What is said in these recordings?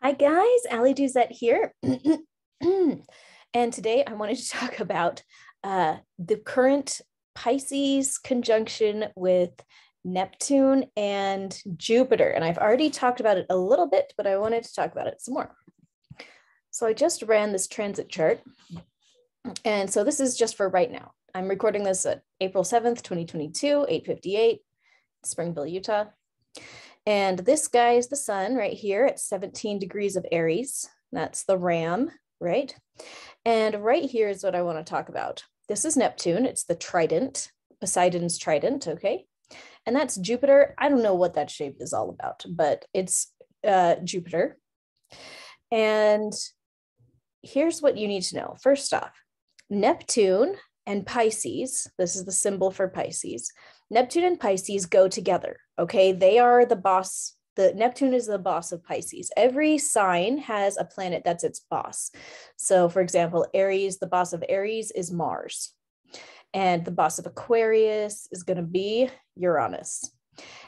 Hi guys, Ali Duzette here. And today I wanted to talk about the current Pisces conjunction with Neptune and Jupiter. And I've already talked about it a little bit, but I wanted to talk about it some more. So I just ran this transit chart. And so this is just for right now. I'm recording this at April 7th, 2022, 8:58, Springville, Utah. And this guy is the sun right here at 17 degrees of Aries. That's the ram, right? And right here is what I want to talk about. This is Neptune. It's the trident, Poseidon's trident, okay? And that's Jupiter. I don't know what that shape is all about, but it's Jupiter. And here's what you need to know. First off, Neptune and Pisces, this is the symbol for Pisces. Neptune and Pisces go together, okay? They are the boss. The Neptune is the boss of Pisces. Every sign has a planet that's its boss. So for example, Aries, the boss of Aries is Mars. And the boss of Aquarius is going to be Uranus.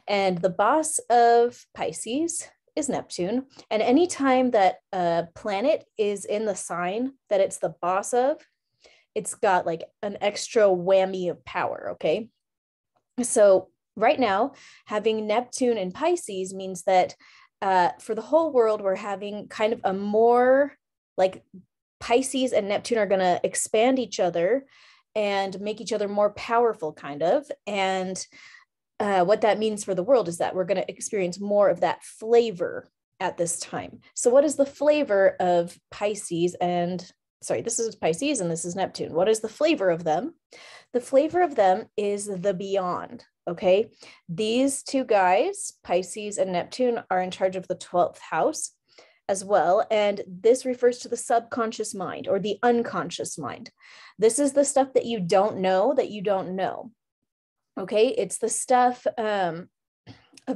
And the boss of Pisces is Neptune. And anytime that a planet is in the sign that it's the boss of, it's got like an extra whammy of power, okay? So right now, having Neptune in Pisces means that for the whole world, we're having kind of a more like Pisces and Neptune are going to expand each other and make each other more powerful kind of. And what that means for the world is that we're going to experience more of that flavor at this time. So what is the flavor of Pisces and sorry, this is Pisces and this is Neptune. What is the flavor of them? The flavor of them is the beyond, okay? These two guys, Pisces and Neptune, are in charge of the 12th house as well. And this refers to the subconscious mind or the unconscious mind. This is the stuff that you don't know, okay? It's the stuff of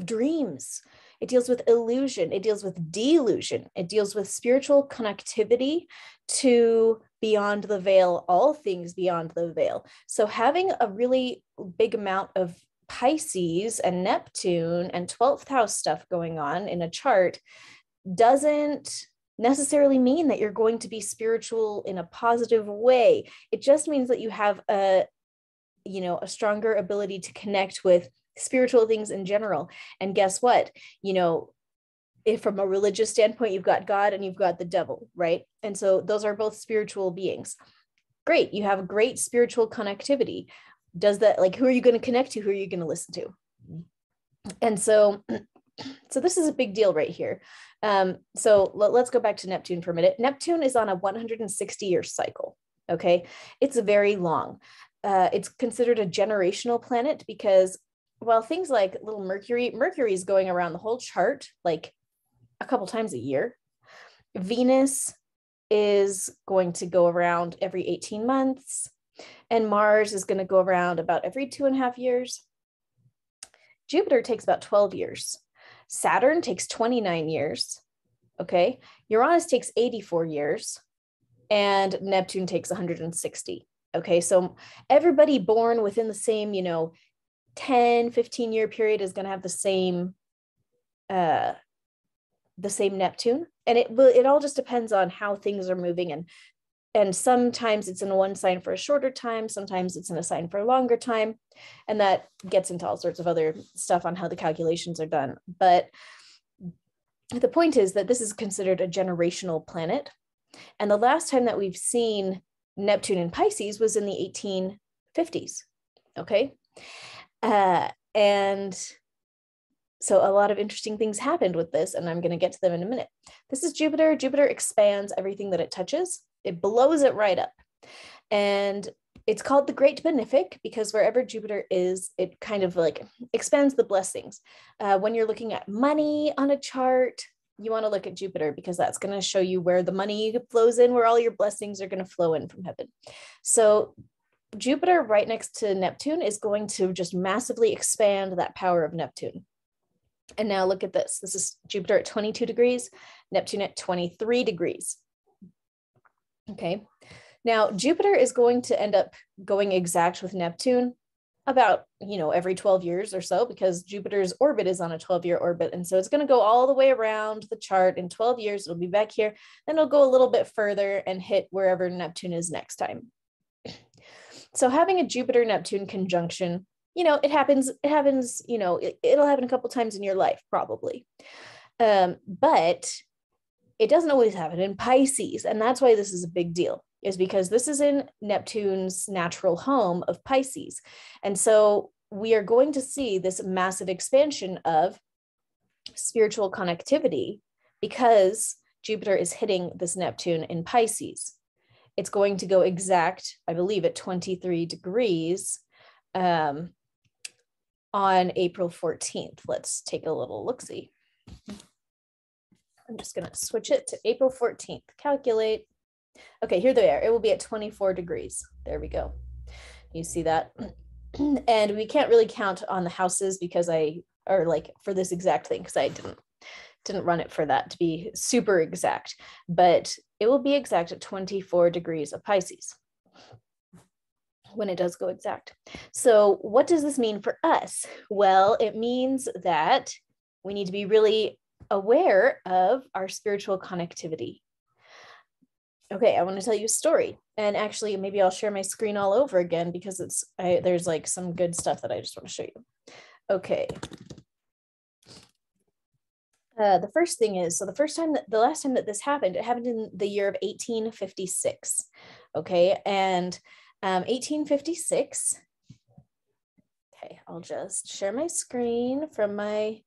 dreams. It deals with illusion. It deals with delusion. It deals with spiritual connectivity to beyond the veil, all things beyond the veil. So having a really big amount of Pisces and Neptune and 12th house stuff going on in a chart doesn't necessarily mean that you're going to be spiritual in a positive way. It just means that you have a stronger ability to connect with spiritual things in general. And guess what? If from a religious standpoint, you've got God and you've got the devil, right? And so those are both spiritual beings. Great. You have a great spiritual connectivity. Does that, like, who are you going to connect to? Who are you going to listen to? And so this is a big deal right here. So let's go back to Neptune for a minute. Neptune is on a 160-year cycle. Okay. It's very long. It's considered a generational planet because, well, things like little Mercury is going around the whole chart, like a couple times a year. Venus is going to go around every 18 months, and Mars is going to go around about every 2.5 years. Jupiter takes about 12 years. Saturn takes 29 years. Okay. Uranus takes 84 years, and Neptune takes 160. Okay. So everybody born within the same, 10, 15-year period is going to have the same Neptune. And it all just depends on how things are moving. And sometimes it's in one sign for a shorter time. Sometimes it's in a sign for a longer time. And that gets into all sorts of other stuff on how the calculations are done. But the point is that this is considered a generational planet. And the last time that we've seen Neptune in Pisces was in the 1850s. Okay. And so a lot of interesting things happened with this, and I'm going to get to them in a minute. This is Jupiter. Jupiter expands everything that it touches. It blows it right up. And it's called the Great Benefic because wherever Jupiter is, it kind of like expands the blessings. When you're looking at money on a chart, you want to look at Jupiter because that's going to show you where the money flows in, where all your blessings are going to flow in from heaven. So Jupiter right next to Neptune is going to just massively expand that power of Neptune. And now look at this. This is Jupiter at 22 degrees, Neptune at 23 degrees. Okay. Now Jupiter is going to end up going exact with Neptune about, every 12 years or so, because Jupiter's orbit is on a 12-year orbit. And so it's going to go all the way around the chart in 12 years. It'll be back here. Then it'll go a little bit further and hit wherever Neptune is next time. So having a Jupiter-Neptune conjunction, it happens, it'll happen a couple times in your life, probably. But it doesn't always happen in Pisces. And that's why this is a big deal, is because this is in Neptune's natural home of Pisces. And so we are going to see this massive expansion of spiritual connectivity because Jupiter is hitting this Neptune in Pisces. It's going to go exact, I believe, at 23 degrees on April 14th. Let's take a little look-see. I'm just going to switch it to April 14th. Calculate. Okay, here they are. It will be at 24 degrees. There we go. You see that? And we can't really count on the houses because for this exact thing, because I didn't run it for that to be super exact, but it will be exact at 24 degrees of Pisces when it does go exact. So what does this mean for us? Well, it means that we need to be really aware of our spiritual connectivity. Okay, I want to tell you a story, and actually maybe I'll share my screen all over again because there's like some good stuff that I just want to show you. Okay. The first thing is, so the last time that this happened, it happened in the year of 1856. Okay, and 1856. Okay, I'll just share my screen from my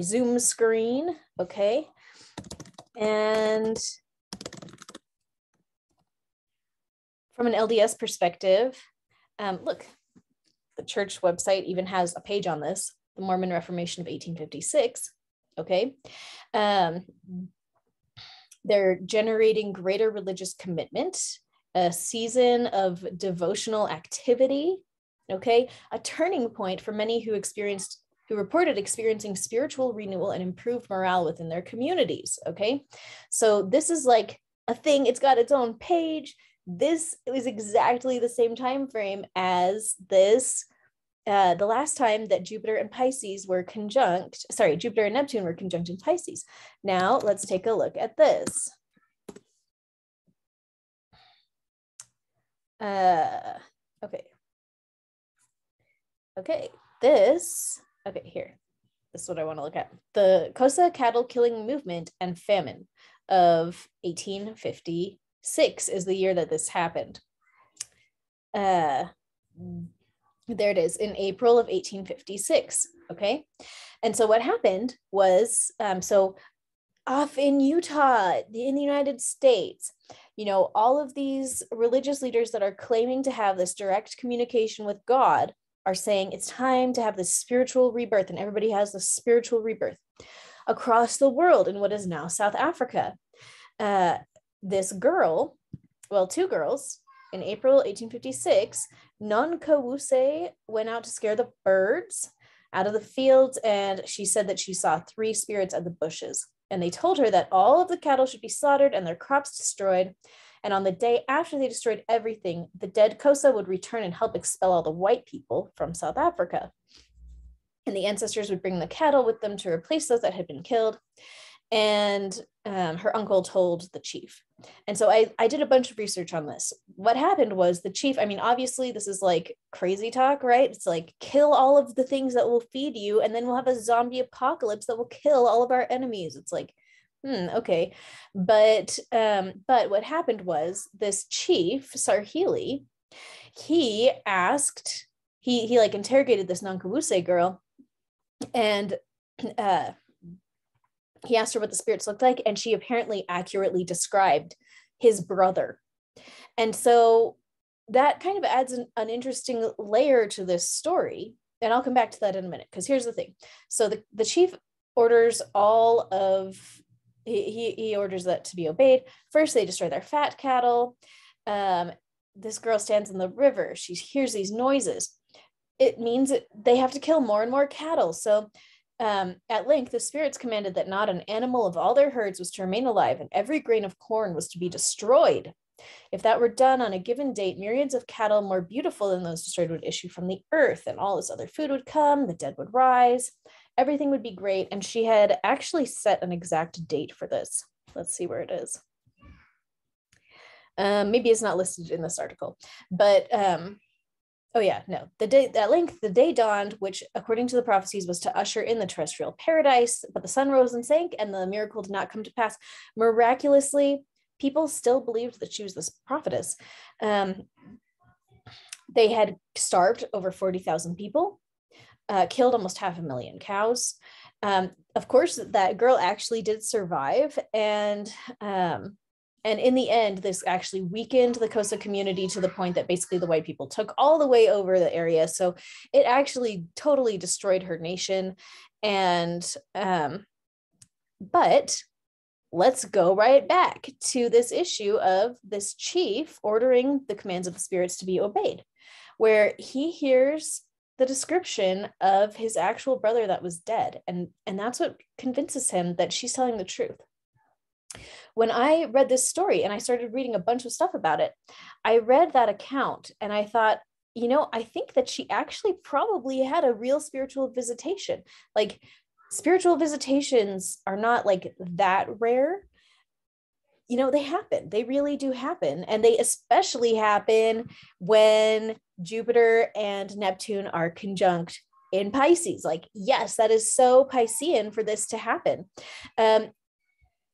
Zoom screen. Okay, and from an LDS perspective, look, the church website even has a page on this, the Mormon Reformation of 1856. Okay, they're generating greater religious commitment, a season of devotional activity. Okay, a turning point for many who reported experiencing spiritual renewal and improved morale within their communities. Okay, so this is like a thing. It's got its own page. This is exactly the same time frame as this. The last time that Jupiter and Neptune were conjunct in Pisces. Now let's take a look at this. Okay, here. This is what I want to look at. The Xhosa cattle killing movement and famine of 1856 is the year that this happened. There it is, in April of 1856, okay? And so what happened was, so off in Utah, in the United States, all of these religious leaders that are claiming to have this direct communication with God are saying it's time to have this spiritual rebirth, and everybody has this spiritual rebirth across the world in what is now South Africa. Two girls, in April 1856, Nonkawuse went out to scare the birds out of the fields, and she said that she saw 3 spirits at the bushes. And they told her that all of the cattle should be slaughtered and their crops destroyed. And on the day after they destroyed everything, the dead Xhosa would return and help expel all the white people from South Africa. And the ancestors would bring the cattle with them to replace those that had been killed. And her uncle told the chief. And so I did a bunch of research on this. What happened was the chief, obviously this is like crazy talk, right? It's like kill all of the things that will feed you, and then we'll have a zombie apocalypse that will kill all of our enemies. It's like, okay. But what happened was this chief, Sarhili, he interrogated this Nonkawuse girl, and he asked her what the spirits looked like, and she apparently accurately described his brother. And so that kind of adds an interesting layer to this story. And I'll come back to that in a minute, because here's the thing. So the chief orders he orders that to be obeyed. First, they destroy their fat cattle. This girl stands in the river. She hears these noises. It means that they have to kill more and more cattle. So at length, the spirits commanded that not an animal of all their herds was to remain alive, and every grain of corn was to be destroyed. If that were done on a given date, myriads of cattle more beautiful than those destroyed would issue from the earth, and all this other food would come, the dead would rise, everything would be great. And she had actually set an exact date for this. Let's see where it is. Maybe it's not listed in this article, but oh yeah, no, the day at length the day dawned, which according to the prophecies was to usher in the terrestrial paradise, but the sun rose and sank and the miracle did not come to pass. Miraculously, people still believed that she was this prophetess. They had starved over 40,000 people, killed almost 500,000 cows. Of course, that girl actually did survive, and in the end, this actually weakened the Xhosa community to the point that basically the white people took all the way over the area. So it actually totally destroyed her nation. And, but let's go right back to this issue of this chief ordering the commands of the spirits to be obeyed, where he hears the description of his actual brother that was dead. And that's what convinces him that she's telling the truth. When I read this story and I started reading a bunch of stuff about it, I read that account and I thought, you know, I think that she actually probably had a real spiritual visitation. Like, spiritual visitations are not like that rare. You know, they happen. They really do happen. And they especially happen when Jupiter and Neptune are conjunct in Pisces. Like, yes, that is so Piscean for this to happen.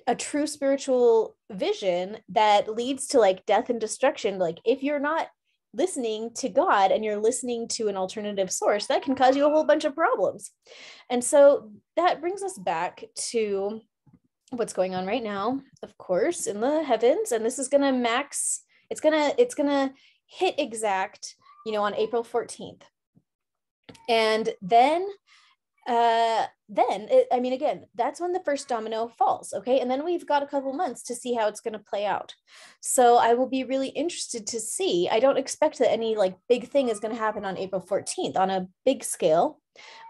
A true spiritual vision that leads to like death and destruction. Like, if you're not listening to God and you're listening to an alternative source, that can cause you a whole bunch of problems. And so that brings us back to what's going on right now, of course, in the heavens. And this is going to max, it's going to hit exact, you know, on April 14th. And then I mean, again, that's when the first domino falls. Okay. And then we've got a couple months to see how it's going to play out. So I will be really interested to see. I don't expect that any like big thing is going to happen on April 14th on a big scale,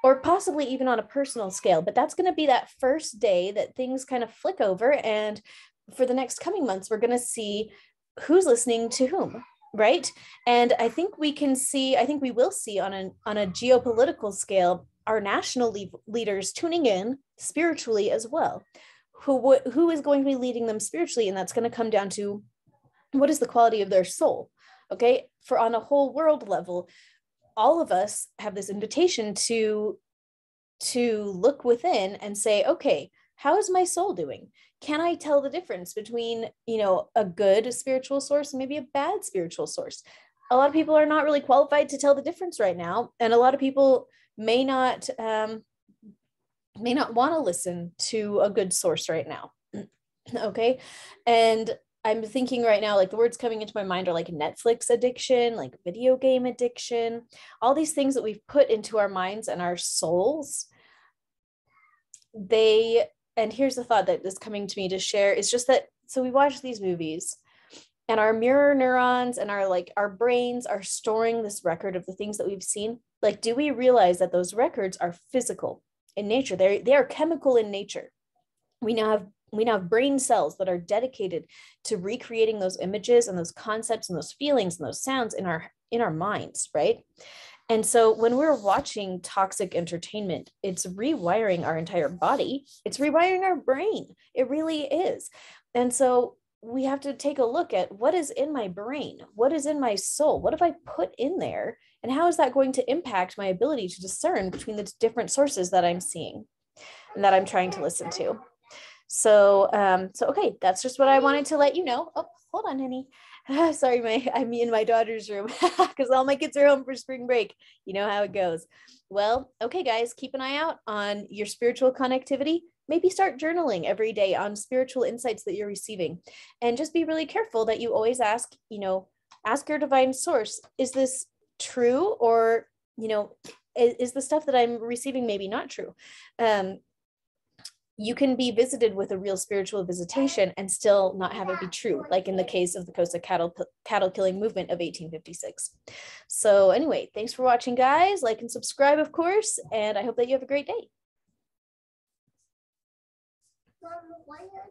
or possibly even on a personal scale, but that's going to be that first day that things kind of flick over. And for the next coming months, we're going to see who's listening to whom. Right. And I think we will see on a geopolitical scale, our national leaders tuning in spiritually as well. Who is going to be leading them spiritually? And that's going to come down to what is the quality of their soul. Okay. For on a whole world level, all of us have this invitation to look within and say, okay, how is my soul doing? Can I tell the difference between, you know, a good spiritual source and maybe a bad spiritual source? A lot of people are not really qualified to tell the difference right now. And a lot of people may not want to listen to a good source right now. Okay. And I'm thinking right now, like the words coming into my mind are like Netflix addiction, like video game addiction, all these things that we've put into our minds and our souls. And here's the thought that is coming to me to share is just that, so we watch these movies and our mirror neurons and our brains are storing this record of the things that we've seen. Like, do we realize that those records are physical in nature? They are chemical in nature. We now have brain cells that are dedicated to recreating those images and those concepts and those feelings and those sounds in our minds, right? And so when we're watching toxic entertainment, it's rewiring our entire body. It's rewiring our brain. It really is. And so we have to take a look at what is in my brain, what is in my soul, what have I put in there, and how is that going to impact my ability to discern between the different sources that I'm seeing and that I'm trying to listen to. So okay, that's just what I wanted to let you know. Oh, hold on, honey. Sorry, I'm in my daughter's room because all my kids are home for spring break. You know how it goes. Well, okay, guys, keep an eye out on your spiritual connectivity. Maybe start journaling every day on spiritual insights that you're receiving. And just be really careful that you always ask your divine source, is this true? Or, is the stuff that I'm receiving maybe not true? You can be visited with a real spiritual visitation and still not have it be true, like in the case of the Xhosa cattle killing movement of 1856. So anyway, thanks for watching, guys. Like and subscribe, of course, and I hope that you have a great day.